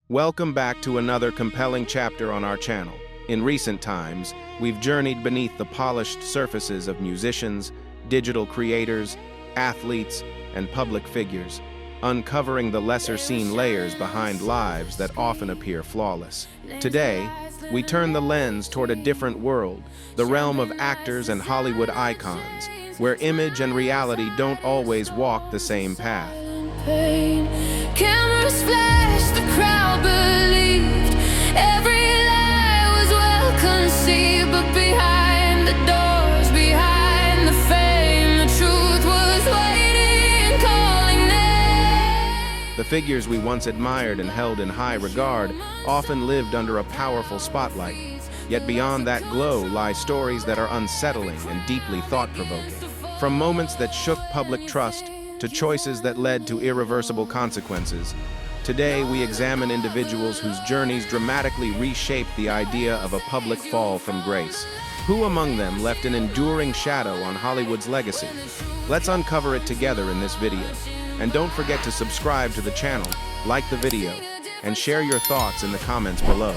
Welcome back to another compelling chapter on our channel. In recent times, we've journeyed beneath the polished surfaces of musicians, digital creators, athletes, and public figures, uncovering the lesser-seen layers behind lives that often appear flawless. Today, we turn the lens toward a different world, the realm of actors and Hollywood icons, where image and reality don't always walk the same path. Cameras flashed, the crowd believed every lie was well conceived, but behind the doors, behind the fame, the truth was waiting, calling names. The figures we once admired and held in high regard often lived under a powerful spotlight. Yet beyond that glow lie stories that are unsettling and deeply thought-provoking. From moments that shook public trust to choices that led to irreversible consequences, today we examine individuals whose journeys dramatically reshaped the idea of a public fall from grace. Who among them left an enduring shadow on Hollywood's legacy? Let's uncover it together in this video. And don't forget to subscribe to the channel, like the video, and share your thoughts in the comments below.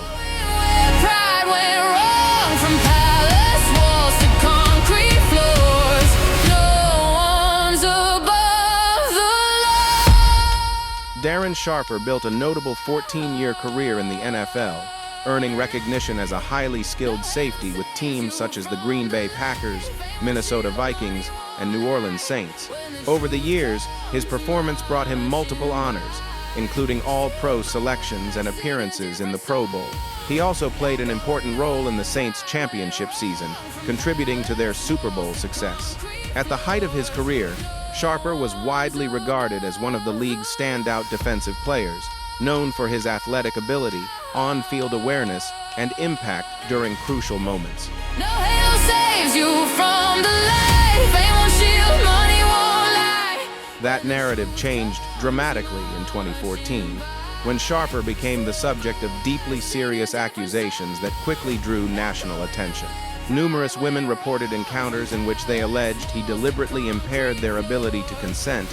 Pride went wrong, from palace walls to concrete floors. No one's above the law. Darren Sharper built a notable 14-year career in the NFL, earning recognition as a highly skilled safety with teams such as the Green Bay Packers, Minnesota Vikings, and New Orleans Saints. Over the years, his performance brought him multiple honors, including All-Pro selections and appearances in the Pro Bowl. He also played an important role in the Saints' championship season, contributing to their Super Bowl success. At the height of his career, Sharper was widely regarded as one of the league's standout defensive players, known for his athletic ability, on-field awareness, and impact during crucial moments. No halo saves you from the light. Fame won't shield, money won't lie. That narrative changed dramatically in 2014, when Sharper became the subject of deeply serious accusations that quickly drew national attention. Numerous women reported encounters in which they alleged he deliberately impaired their ability to consent,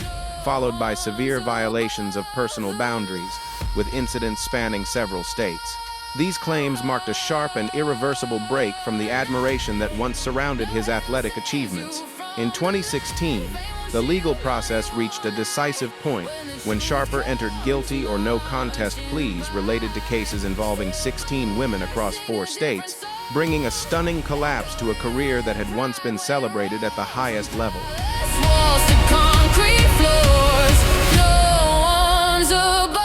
followed by severe violations of personal boundaries, with incidents spanning several states. These claims marked a sharp and irreversible break from the admiration that once surrounded his athletic achievements. In 2016, the legal process reached a decisive point when Sharper entered guilty or no contest pleas related to cases involving 16 women across 4 states, bringing a stunning collapse to a career that had once been celebrated at the highest level. Walls to concrete floors. No one's above.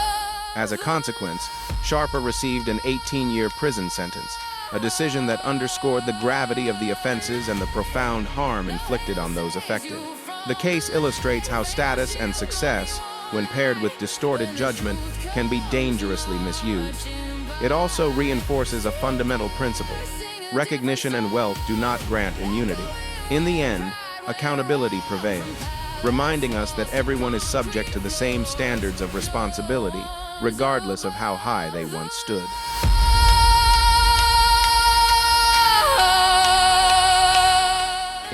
As a consequence, Sharper received an 18-year prison sentence, a decision that underscored the gravity of the offenses and the profound harm inflicted on those affected. The case illustrates how status and success, when paired with distorted judgment, can be dangerously misused. It also reinforces a fundamental principle: recognition and wealth do not grant immunity. In the end, accountability prevails, reminding us that everyone is subject to the same standards of responsibility, regardless of how high they once stood.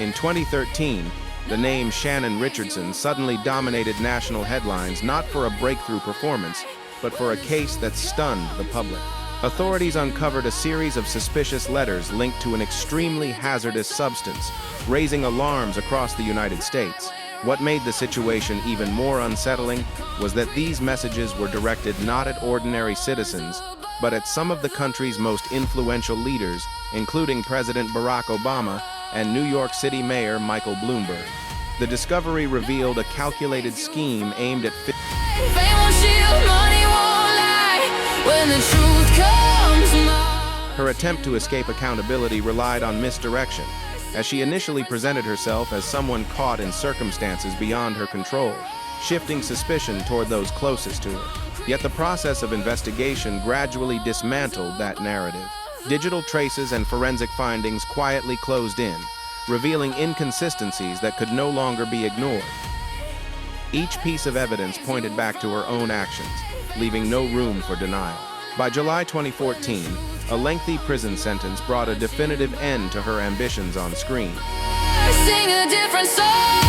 In 2013, the name Shannon Richardson suddenly dominated national headlines, not for a breakthrough performance, but for a case that stunned the public. Authorities uncovered a series of suspicious letters linked to an extremely hazardous substance, raising alarms across the United States. What made the situation even more unsettling was that these messages were directed not at ordinary citizens, but at some of the country's most influential leaders, including President Barack Obama and New York City Mayor Michael Bloomberg. The discovery revealed a calculated scheme aimed at Fame won't shield, money won't lie. When the truth comes, her attempt to escape accountability relied on misdirection, as she initially presented herself as someone caught in circumstances beyond her control, shifting suspicion toward those closest to her. Yet the process of investigation gradually dismantled that narrative. Digital traces and forensic findings quietly closed in, revealing inconsistencies that could no longer be ignored. Each piece of evidence pointed back to her own actions, leaving no room for denial. By July 2014, a lengthy prison sentence brought a definitive end to her ambitions on screen. sing a different song,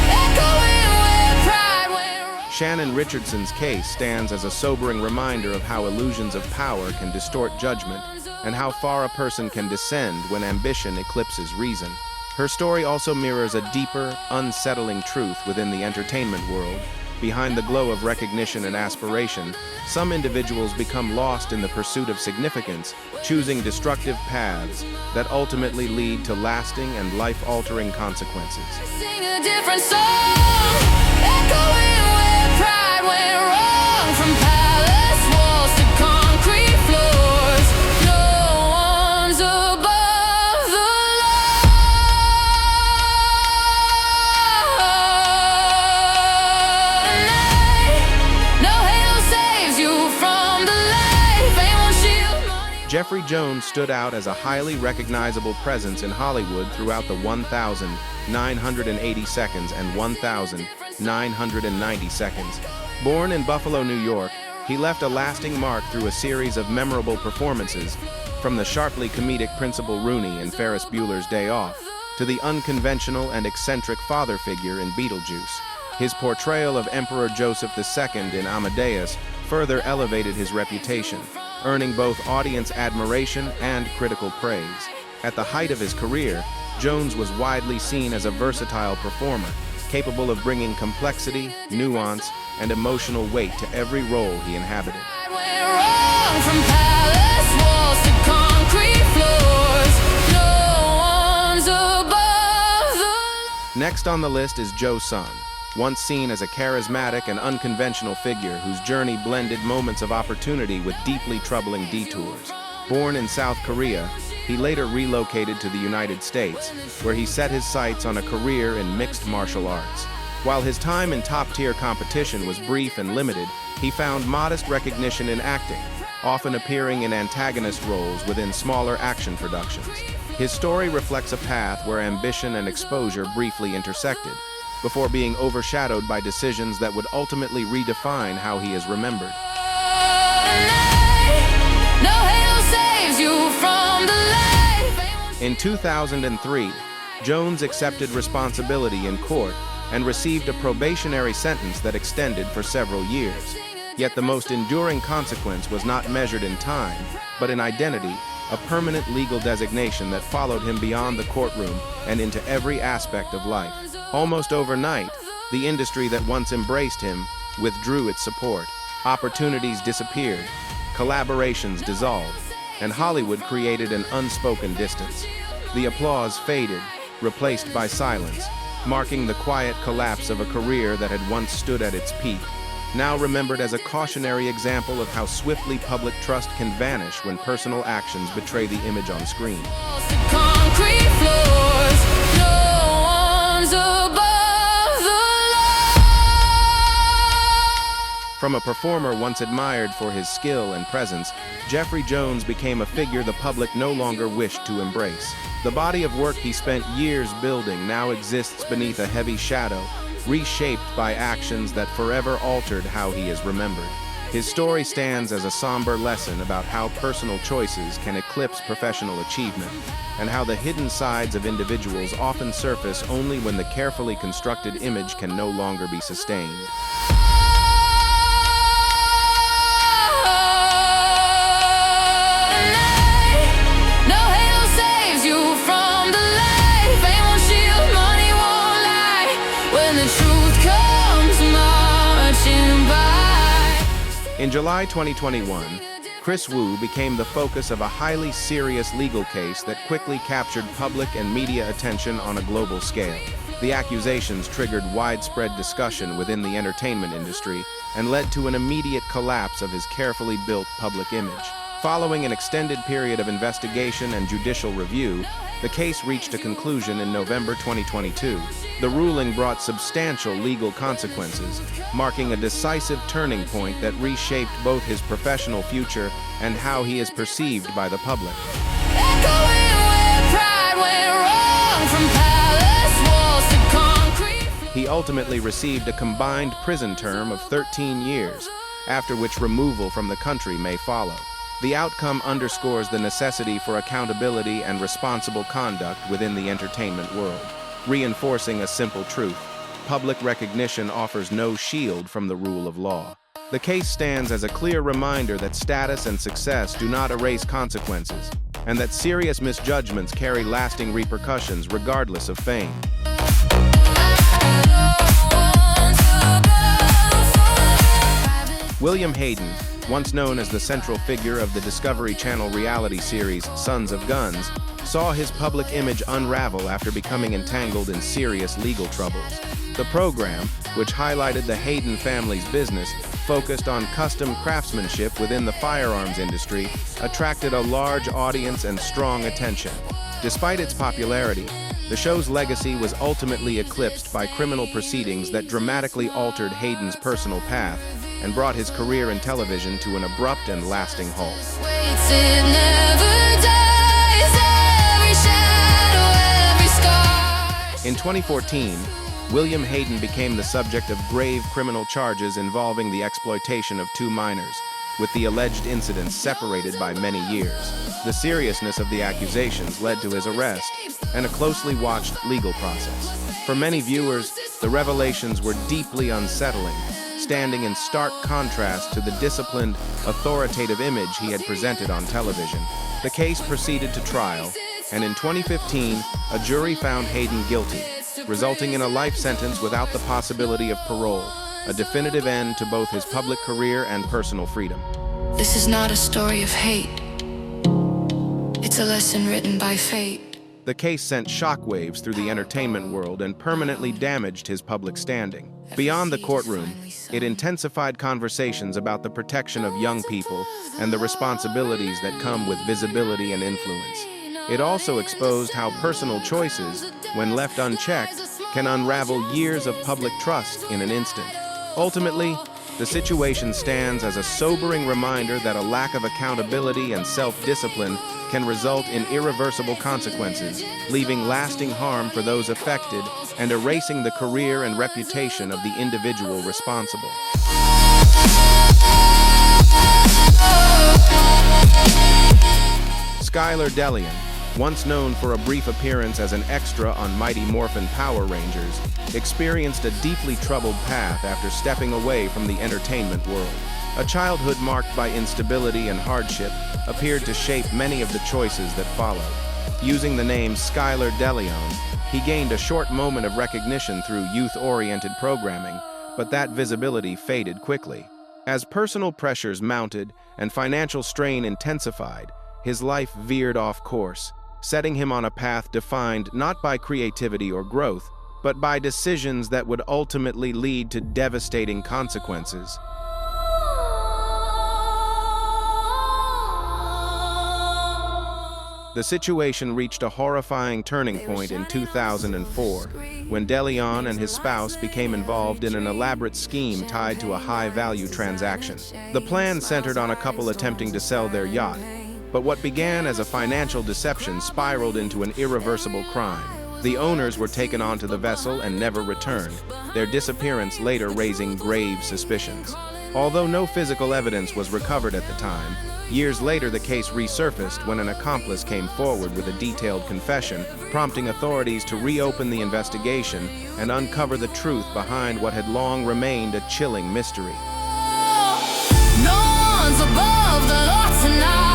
echoing where pride went wrong. Shannon Richardson's case stands as a sobering reminder of how illusions of power can distort judgment and how far a person can descend when ambition eclipses reason. Her story also mirrors a deeper, unsettling truth within the entertainment world. Behind the glow of recognition and aspiration, some individuals become lost in the pursuit of significance, choosing destructive paths that ultimately lead to lasting and life-altering consequences. Sing a different song, echoing where pride went wrong, from palace walls to concrete floors. No one's above the law. Tonight, no halo saves you from the light. Fame won't shield money. Jeffrey Jones stood out as a highly recognizable presence in Hollywood throughout the 1,980 seconds and 1,990 seconds. Born in Buffalo, New York, he left a lasting mark through a series of memorable performances, from the sharply comedic Principal Rooney in Ferris Bueller's Day Off to the unconventional and eccentric father figure in Beetlejuice. His portrayal of Emperor Joseph II in Amadeus further elevated his reputation, earning both audience admiration and critical praise. At the height of his career, Jones was widely seen as a versatile performer, capable of bringing complexity, nuance, and emotional weight to every role he inhabited. Pride went wrong, from palace walls to concrete floors. No one's above the law. Next on the list is Joe Sun, once seen as a charismatic and unconventional figure whose journey blended moments of opportunity with deeply troubling detours. Born in South Korea, he later relocated to the United States, where he set his sights on a career in mixed martial arts. While his time in top-tier competition was brief and limited, he found modest recognition in acting, often appearing in antagonist roles within smaller action productions. His story reflects a path where ambition and exposure briefly intersected, before being overshadowed by decisions that would ultimately redefine how he is remembered. Tonight, no halo saves you from the light. In 2003, Jones accepted responsibility in court and received a probationary sentence that extended for several years. Yet the most enduring consequence was not measured in time, but in identity, a permanent legal designation that followed him beyond the courtroom and into every aspect of life. Almost overnight, the industry that once embraced him withdrew its support. Opportunities disappeared, collaborations dissolved, and Hollywood created an unspoken distance. The applause faded, replaced by silence, marking the quiet collapse of a career that had once stood at its peak, now remembered as a cautionary example of how swiftly public trust can vanish when personal actions betray the image on screen. Walls to concrete floors. No one's above the law. From a performer once admired for his skill and presence, Jeffrey Jones became a figure the public no longer wished to embrace. The body of work he spent years building now exists beneath a heavy shadow, reshaped by actions that forever altered how he is remembered. His story stands as a somber lesson about how personal choices can eclipse professional achievement, and how the hidden sides of individuals often surface only when the carefully constructed image can no longer be sustained. In July 2021, Chris Wu became the focus of a highly serious legal case that quickly captured public and media attention on a global scale. The accusations triggered widespread discussion within the entertainment industry and led to an immediate collapse of his carefully built public image. Following an extended period of investigation and judicial review, the case reached a conclusion in November 2022. The ruling brought substantial legal consequences, marking a decisive turning point that reshaped both his professional future and how he is perceived by the public. He ultimately received a combined prison term of 13 years, after which removal from the country may follow. The outcome underscores the necessity for accountability and responsible conduct within the entertainment world, reinforcing a simple truth: public recognition offers no shield from the rule of law. The case stands as a clear reminder that status and success do not erase consequences, and that serious misjudgments carry lasting repercussions regardless of fame. William Hayden, once known as the central figure of the Discovery Channel reality series Sons of Guns, saw his public image unravel after becoming entangled in serious legal troubles. The program, which highlighted the Hayden family's business, focused on custom craftsmanship within the firearms industry, attracted a large audience and strong attention. Despite its popularity, the show's legacy was ultimately eclipsed by criminal proceedings that dramatically altered Hayden's personal path and brought his career in television to an abrupt and lasting halt. In 2014, William Hayden became the subject of grave criminal charges involving the exploitation of two minors, with the alleged incidents separated by many years. The seriousness of the accusations led to his arrest and a closely watched legal process. For many viewers, the revelations were deeply unsettling, standing in stark contrast to the disciplined, authoritative image he had presented on television. The case proceeded to trial, and in 2015, a jury found Hayden guilty, resulting in a life sentence without the possibility of parole, a definitive end to both his public career and personal freedom. This is not a story of hate. It's a lesson written by fate. The case sent shockwaves through the entertainment world and permanently damaged his public standing. Beyond the courtroom, it intensified conversations about the protection of young people and the responsibilities that come with visibility and influence. It also exposed how personal choices, when left unchecked, can unravel years of public trust in an instant. Ultimately, the situation stands as a sobering reminder that a lack of accountability and self-discipline can result in irreversible consequences, leaving lasting harm for those affected and erasing the career and reputation of the individual responsible. Skylar Delian, once known for a brief appearance as an extra on Mighty Morphin Power Rangers, experienced a deeply troubled path after stepping away from the entertainment world. A childhood marked by instability and hardship appeared to shape many of the choices that followed. Using the name Skylar Delian, he gained a short moment of recognition through youth-oriented programming, but that visibility faded quickly. As personal pressures mounted and financial strain intensified, his life veered off course, setting him on a path defined not by creativity or growth, but by decisions that would ultimately lead to devastating consequences. The situation reached a horrifying turning point in 2004, when Delian and his spouse became involved in an elaborate scheme tied to a high-value transaction. The plan centered on a couple attempting to sell their yacht, but what began as a financial deception spiraled into an irreversible crime. The owners were taken onto the vessel and never returned, their disappearance later raising grave suspicions. Although no physical evidence was recovered at the time, years later the case resurfaced when an accomplice came forward with a detailed confession, prompting authorities to reopen the investigation and uncover the truth behind what had long remained a chilling mystery. No one's above the law tonight.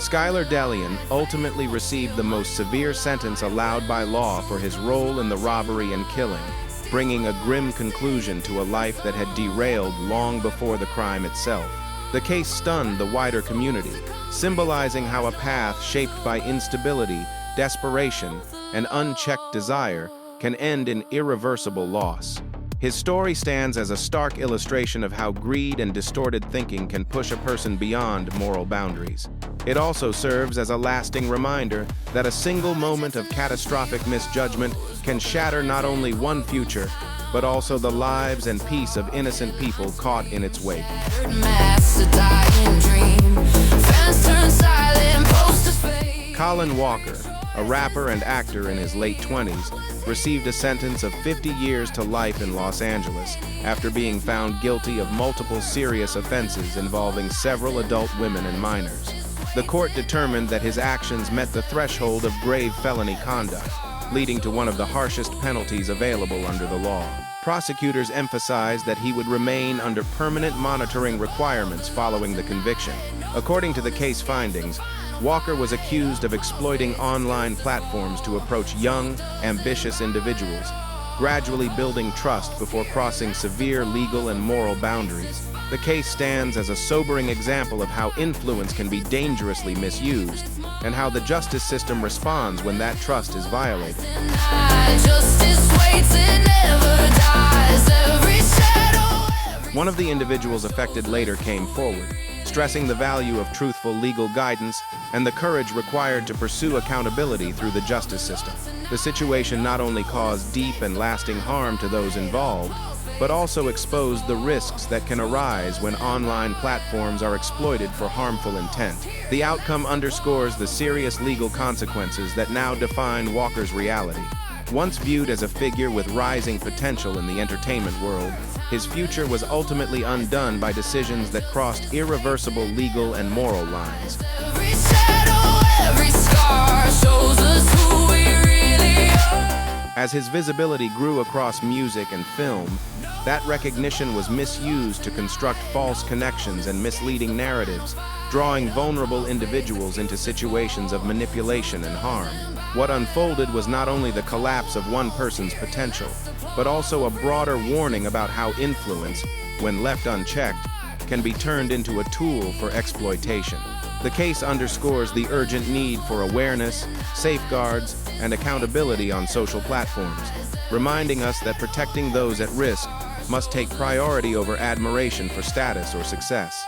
Skylar Delian ultimately received the most severe sentence allowed by law for his role in the robbery and killing, bringing a grim conclusion to a life that had derailed long before the crime itself. The case stunned the wider community, symbolizing how a path shaped by instability, desperation, and unchecked desire can end in irreversible loss. His story stands as a stark illustration of how greed and distorted thinking can push a person beyond moral boundaries. It also serves as a lasting reminder that a single moment of catastrophic misjudgment can shatter not only one future, but also the lives and peace of innocent people caught in its wake. Colin Walker, a rapper and actor in his late 20s, received a sentence of 50 years to life in Los Angeles after being found guilty of multiple serious offenses involving several adult women and minors. The court determined that his actions met the threshold of grave felony conduct, leading to one of the harshest penalties available under the law. Prosecutors emphasized that he would remain under permanent monitoring requirements following the conviction. According to the case findings, Walker was accused of exploiting online platforms to approach young, ambitious individuals, gradually building trust before crossing severe legal and moral boundaries. The case stands as a sobering example of how influence can be dangerously misused and how the justice system responds when that trust is violated. One of the individuals affected later came forward, stressing the value of truthful legal guidance and the courage required to pursue accountability through the justice system. The situation not only caused deep and lasting harm to those involved, but also exposed the risks that can arise when online platforms are exploited for harmful intent. The outcome underscores the serious legal consequences that now define Walker's reality. Once viewed as a figure with rising potential in the entertainment world, his future was ultimately undone by decisions that crossed irreversible legal and moral lines. Every shadow, every scar shows us who we really are. As his visibility grew across music and film, that recognition was misused to construct false connections and misleading narratives, drawing vulnerable individuals into situations of manipulation and harm. What unfolded was not only the collapse of one person's potential, but also a broader warning about how influence, when left unchecked, can be turned into a tool for exploitation. The case underscores the urgent need for awareness, safeguards, and accountability on social platforms, reminding us that protecting those at risk must take priority over admiration for status or success.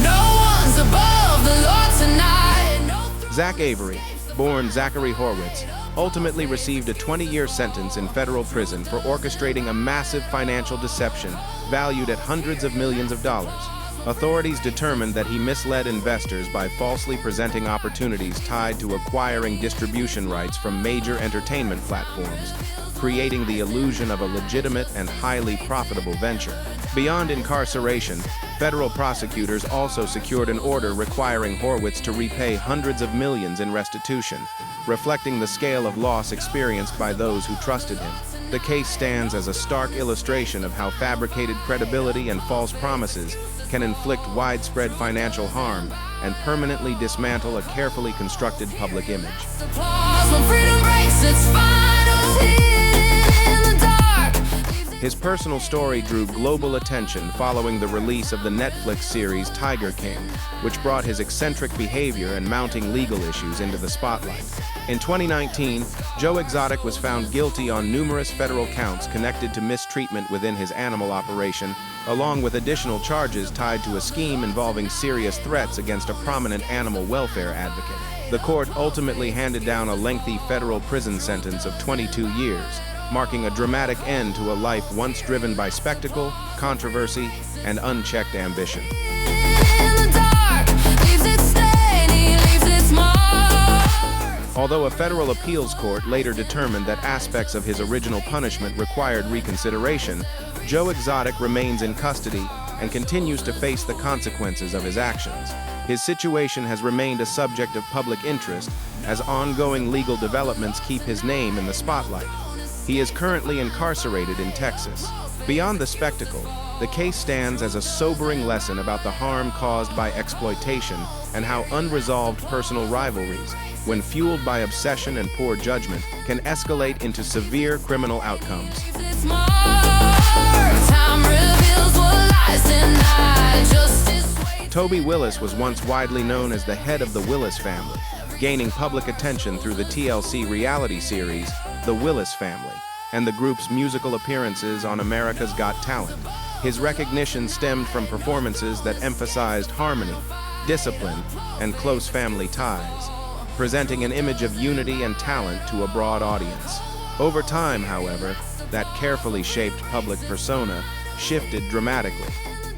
No one's above the law tonight. No. Zach Avery, born Zachary Horwitz, ultimately received a 20-year sentence in federal prison for orchestrating a massive financial deception valued at hundreds of millions of dollars. Authorities determined that he misled investors by falsely presenting opportunities tied to acquiring distribution rights from major entertainment platforms, creating the illusion of a legitimate and highly profitable venture. Beyond incarceration, federal prosecutors also secured an order requiring Horwitz to repay hundreds of millions in restitution, reflecting the scale of loss experienced by those who trusted him. The case stands as a stark illustration of how fabricated credibility and false promises can inflict widespread financial harm and permanently dismantle a carefully constructed public image. Applause when freedom breaks its finals, hidden in the dark. His personal story drew global attention following the release of the Netflix series Tiger King, which brought his eccentric behavior and mounting legal issues into the spotlight. In 2019, Joe Exotic was found guilty on numerous federal counts connected to mistreatment within his animal operation, along with additional charges tied to a scheme involving serious threats against a prominent animal welfare advocate. The court ultimately handed down a lengthy federal prison sentence of 22 years, marking a dramatic end to a life once driven by spectacle, controversy, and unchecked ambition. In the dark, leaves its stain, he leaves its mark. Although a federal appeals court later determined that aspects of his original punishment required reconsideration, Joe Exotic remains in custody and continues to face the consequences of his actions. His situation has remained a subject of public interest as ongoing legal developments keep his name in the spotlight. He is currently incarcerated in Texas. Beyond the spectacle, the case stands as a sobering lesson about the harm caused by exploitation and how unresolved personal rivalries, when fueled by obsession and poor judgment, can escalate into severe criminal outcomes. Its mark. Time reveals what lies denied. Justice waits. Toby Willis was once widely known as the head of the Willis family, gaining public attention through the TLC reality series, The Willis Family, and the group's musical appearances on America's Got Talent. His recognition stemmed from performances that emphasized harmony, discipline, and close family ties, presenting an image of unity and talent to a broad audience. Over time, however, that carefully shaped public persona shifted dramatically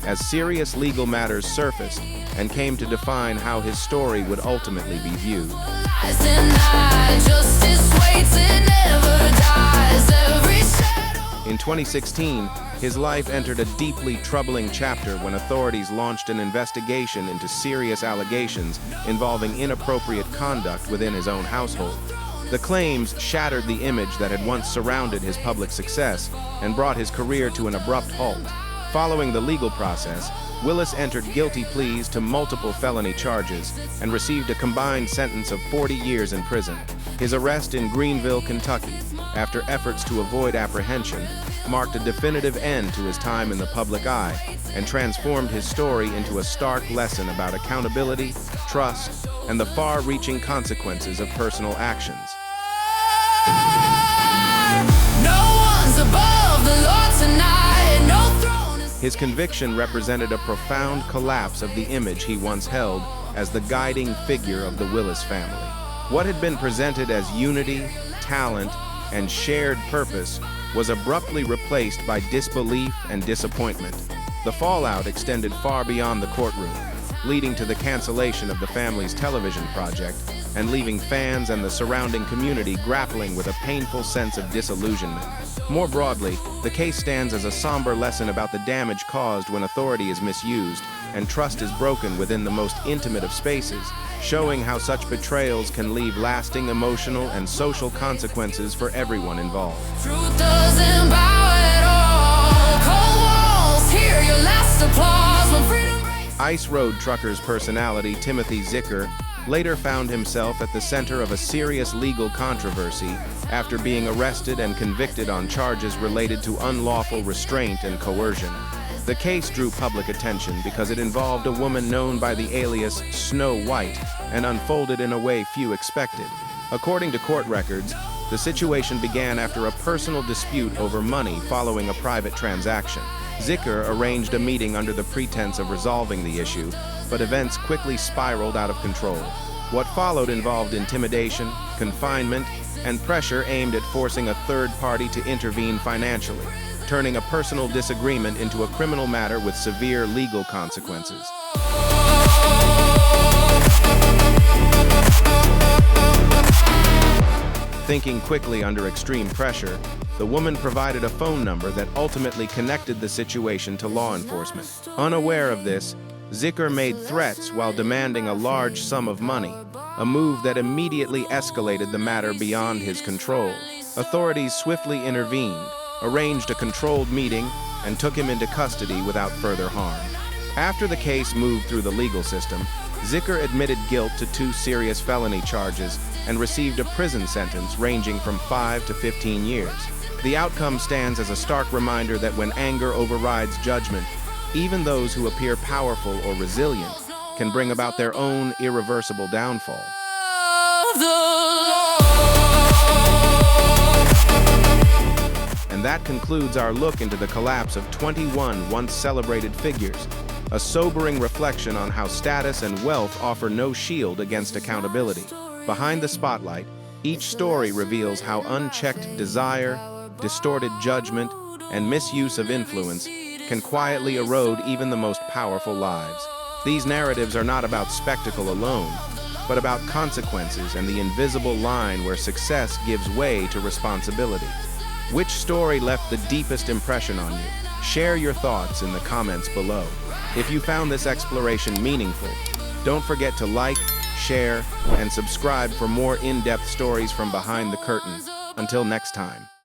as serious legal matters surfaced and came to define how his story would ultimately be viewed. Lies denied. Justice waits, it never dies. Every shadow. In 2016, his life entered a deeply troubling chapter when authorities launched an investigation into serious allegations involving inappropriate conduct within his own household. The claims shattered the image that had once surrounded his public success and brought his career to an abrupt halt. Following the legal process, Willis entered guilty pleas to multiple felony charges and received a combined sentence of 40 years in prison. His arrest in Greenville, Kentucky, after efforts to avoid apprehension, marked a definitive end to his time in the public eye and transformed his story into a stark lesson about accountability, trust, and the far-reaching consequences of personal actions. No one's above the law tonight. No throne is... His conviction represented a profound collapse of the image he once held as the guiding figure of the Willis family. What had been presented as unity, talent, and shared purpose was abruptly replaced by disbelief and disappointment. The fallout extended far beyond the courtroom, leading to the cancellation of the family's television project and leaving fans and the surrounding community grappling with a painful sense of disillusionment. More broadly, the case stands as a somber lesson about the damage caused when authority is misused and trust is broken within the most intimate of spaces, showing how such betrayals can leave lasting emotional and social consequences for everyone involved. Truth doesn't bow at all. Cold walls, hear your last applause when freedom breaks. Ice Road Truckers personality Timothy Zicker later found himself at the center of a serious legal controversy after being arrested and convicted on charges related to unlawful restraint and coercion. The case drew public attention because it involved a woman known by the alias Snow White and unfolded in a way few expected. According to court records, the situation began after a personal dispute over money following a private transaction. Zicker arranged a meeting under the pretense of resolving the issue, but events quickly spiraled out of control. What followed involved intimidation, confinement, and pressure aimed at forcing a third party to intervene financially, turning a personal disagreement into a criminal matter with severe legal consequences. Thinking quickly under extreme pressure, the woman provided a phone number that ultimately connected the situation to law enforcement. Unaware of this, Zicker made threats while demanding a large sum of money, a move that immediately escalated the matter beyond his control. Authorities swiftly intervened, arranged a controlled meeting, and took him into custody without further harm. After the case moved through the legal system, Zicker admitted guilt to 2 serious felony charges and received a prison sentence ranging from 5 to 15 years. The outcome stands as a stark reminder that when anger overrides judgment, even those who appear powerful or resilient can bring about their own irreversible downfall. And that concludes our look into the collapse of 21 once celebrated figures, a sobering reflection on how status and wealth offer no shield against accountability. Behind the spotlight, each story reveals how unchecked desire, distorted judgment, and misuse of influence can quietly erode even the most powerful lives. These narratives are not about spectacle alone, but about consequences and the invisible line where success gives way to responsibility. Which story left the deepest impression on you? Share your thoughts in the comments below. If you found this exploration meaningful, don't forget to like, share, and subscribe for more in-depth stories from behind the curtain. Until next time.